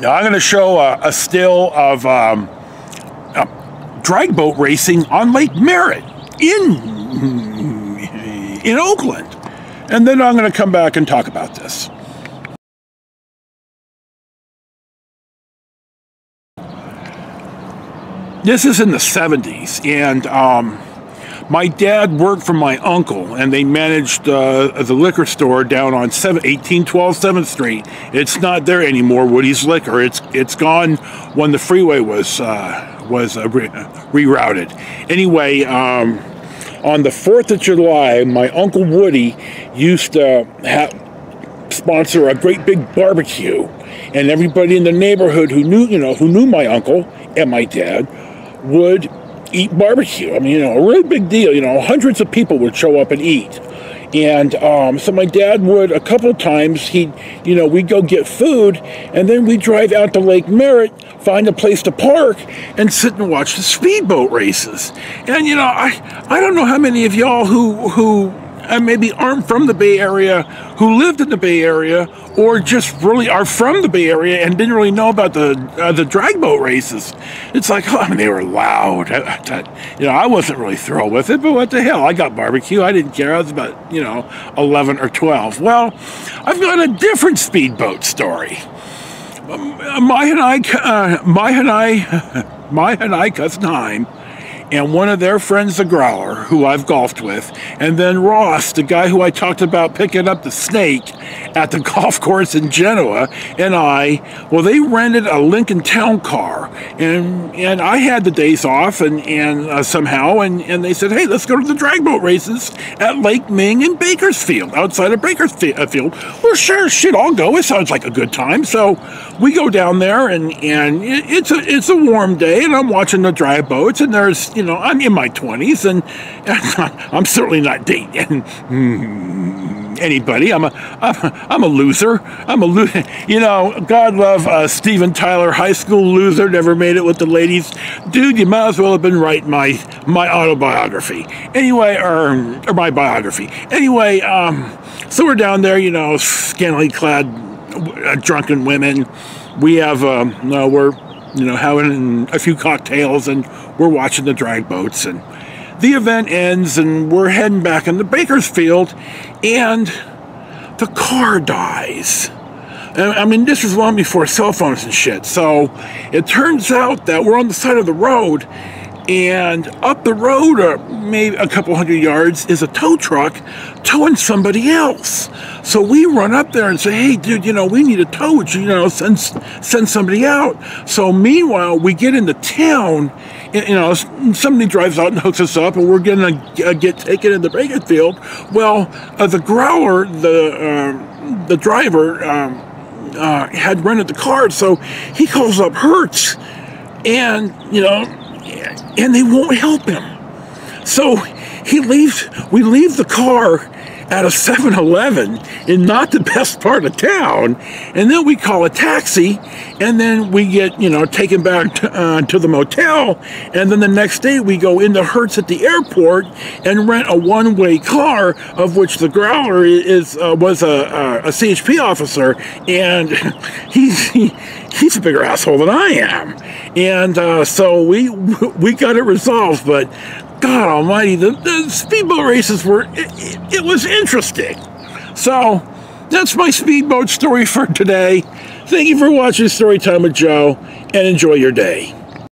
Now I'm going to show a still of drag boat racing on Lake Merritt in Oakland. And then I'm going to come back and talk about this. This is in the 70s, and my dad worked for my uncle, and they managed the liquor store down on 1812 7th Street. It's not there anymore, Woody's Liquor. It's gone when the freeway was rerouted. Anyway, on the 4th of July, my Uncle Woody used to sponsor a great big barbecue, and everybody in the neighborhood who knew my uncle and my dad would eat barbecue. I mean, a really big deal. Hundreds of people would show up and eat. And so my dad would, a couple times, we'd go get food, and then we'd drive out to Lake Merritt, find a place to park, and sit and watch the speedboat races. And, I don't know how many of y'all who maybe aren't from the Bay Area, who lived in the Bay Area, or just really are from the Bay Area and didn't really know about the drag boat races. It's like, they were loud. I wasn't really thrilled with it, but what the hell? I got barbecue. I didn't care. I was about, 11 or 12. Well, I've got a different speedboat story. My and I, cousin Heim, and one of their friends, the Growler, who I've golfed with, and then Ross, the guy who I talked about picking up the snake at the golf course in Genoa, and they rented a Lincoln Town Car, and I had the days off, and somehow, and they said, hey, let's go to the drag boat races at Lake Ming in Bakersfield, outside of Bakersfield. Well, sure, shit, I'll go. It sounds like a good time. So we go down there, and it's a warm day, and I'm watching the drag boats, and there's, I'm in my 20s, and I'm certainly not dating anybody. I'm a loser. God love Steven Tyler, high school loser, never made it with the ladies. Dude, you might as well have been writing my autobiography. Anyway, or my biography. Anyway, so we're down there, scantily clad, drunken women. We have, we're having a few cocktails, and we're watching the drag boats, and the event ends, and we're heading back into Bakersfield, and the car dies. And this was long before cell phones and shit, so it turns out that we're on the side of the road, and up the road, maybe a couple hundred yards, is a tow truck towing somebody else. So we run up there and say, hey, dude, we need a tow. Would you, send somebody out? So meanwhile, we get into town, somebody drives out and hooks us up, and we're going to get taken into Bakersfield. Well, the Growler, the driver, had rented the car, so he calls up Hertz, and, and they won't help him. So we leave the car at a 7-Eleven in not the best part of town, and then we call a taxi, and then we get, taken back to the motel, and then the next day we go into Hertz at the airport and rent a one-way car, of which the Growler was a CHP officer, and he's a bigger asshole than I am. And so we got it resolved, but God almighty, the speedboat races it was interesting. So that's my speedboat story for today. Thank you for watching Storytime with Joe, and enjoy your day.